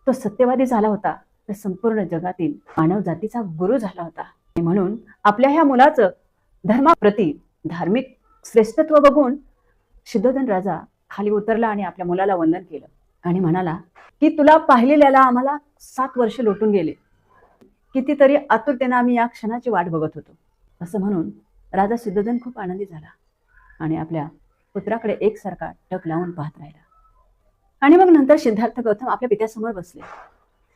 तो सत्यवादी झाला होता, तर संपूर्ण जगातील मानव जातीचा गुरु झाला होता. आणि म्हणून आपल्या ह्या मुलाचं धर्माप्रती धार्मिक श्रेष्ठत्व बघून शुद्धोधन राजा खाली उतरला आणि आपल्या मुलाला वंदन केलं आणि म्हणाला की तुला पाहिलेल्याला आम्हाला 7 वर्ष लोटून गेले, कितीतरी आतुरतेने आम्ही या क्षणाची वाट बघत होतो. असं म्हणून राजा शुद्धोधन खूप आनंदी झाला आणि आपल्या पुत्राकडे एकसारखा टक लावून पाहत राहिला. आणि मग नंतर सिद्धार्थ गौतम आपल्या पित्यासमोर बसले,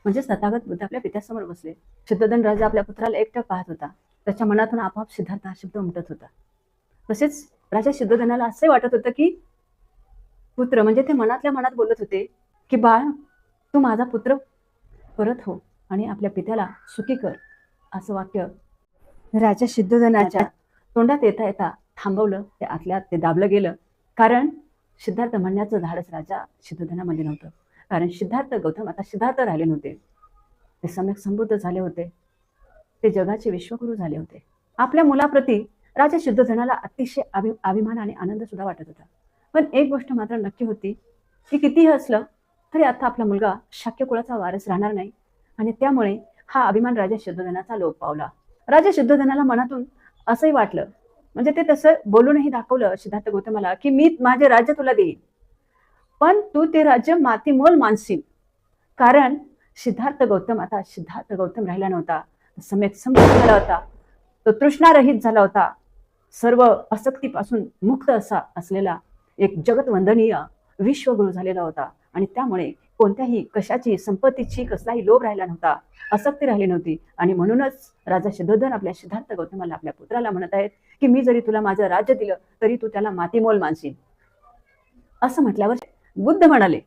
म्हणजे तथागत बुद्ध आपल्या पित्यासमोर बसले. शुद्धोधन राजा आपल्या पुत्राला एकटक पाहत होता. त्याच्या मनातून आपोआप सिद्धार्थ हा शब्द उमटत होता. तसेच राजा शुद्धोधनाला असे वाटत होतं की पुत्र, म्हणजे ते मनातल्या मनात बोलत होते की बाळ, तू माझा पुत्र परत हो आणि आपल्या पित्याला सुखी कर. असं वाक्य राजा शुद्धोधनाच्या तोंडात येता येता थांबवलं. ते आतल्यात ते दाबलं गेलं, कारण सिद्धार्थ म्हणण्याचं धाडस राजा शुद्धोधनामध्ये नव्हतं. कारण सिद्धार्थ गौतम आता सिद्धार्थ राहिले नव्हते, ते सम्यक संबुद्ध झाले होते, ते जगाचे विश्वगुरू झाले होते. आपल्या मुलाप्रती राजा शुद्धोधनाला अतिशय अभिमान आणि आनंद सुद्धा वाटत होता. पण एक गोष्ट मात्र नक्की होती की कितीही असलं तरी आता आपला मुलगा शाक्य कुळाचा वारस राहणार नाही, आणि त्यामुळे हा अभिमान राजा शुद्धोधनाचा लोप पावला. राजा शुद्धोधनाला मनातून असंही वाटलं, म्हणजे ते तसं बोलूनही दाखवलं सिद्धार्थ गौतमाला की मी माझे राज्य तुला देईन, पण तू ते राज्य मातीमोल मानशील. कारण सिद्धार्थ गौतम आता सिद्धार्थ गौतम राहिला नव्हता, सम्यक संपन्न झाला होता, तो तृष्णारहित झाला होता, सर्व आसक्तीपासून मुक्त असा असलेला एक जगतवंदनीय विश्वगुरू झालेला होता. आणि त्यामुळे कोणत्याही कशाची संपत्तीची कसलाही लोभ राहिला नव्हता, आसक्ती राहिली नव्हती. आणि म्हणूनच राजा शुद्धोधन आपल्या सिद्धार्थ गौतमाला, आपल्या पुत्राला म्हणत आहेत की मी जरी तुला माझं राज्य दिलं तरी तू त्याला मातीमोल मानशील. असं म्हटल्यावर बुद्ध म्हणाले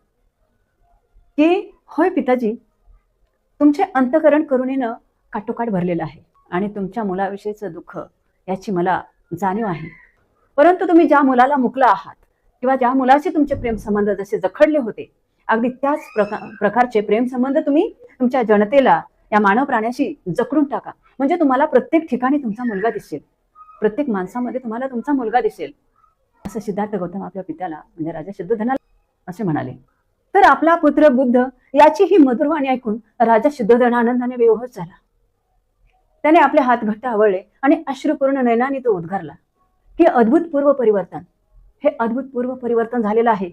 की होय पिताजी, तुमचे अंतःकरण करुणेनं काटोकाट भरलेलं आहे आणि तुमच्या मुलाविषयीचं दुःख याची मला जाणीव आहे. परंतु तुम्ही ज्या मुलाला मुकला आहात किंवा ज्या मुलाचे तुमचे प्रेमसंबंध जसे जखडले होते, अगदी त्याच प्रकारचे प्रेमसंबंध तुम्ही तुमच्या जनतेला, या मानव प्राण्याशी जखडून टाका. म्हणजे तुम्हाला प्रत्येक ठिकाणी तुमचा मुलगा दिसेल, प्रत्येक माणसामध्ये तुम्हाला तुमचा मुलगा दिसेल. असं सिद्धार्थ गौतम आपल्या पित्याला, म्हणजे राजा शुद्धोधनाला असे म्हणाले. तर आपला पुत्र बुद्ध याची ही मधुरवाणी ऐकून राजा शुद्धोधन आनंदाने विवहत झाला. त्याने आपले हात घट्ट आवळले आणि अश्रुपूर्ण नयनाने तो उद्गारला की अद्भुतपूर्व परिवर्तन, हे अद्भुतपूर्व परिवर्तन झालेलं आहे,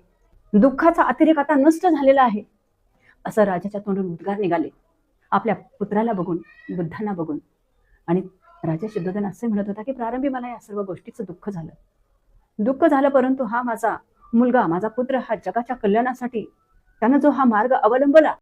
दुःखाचा अतिरेक आता नष्ट झालेला आहे. असं राजाच्या तोंडून उद्गार निघाले आपल्या पुत्राला बघून, बुद्धांना बघून. आणि राजा शुद्धोधन असे म्हणत होता की प्रारंभी मला या सर्व गोष्टीचं दुःख झालं, परंतु हा माझा मुलगा, माझा पुत्र हा जगाच्या कल्याणासाठी त्यानं जो हा मार्ग अवलंबला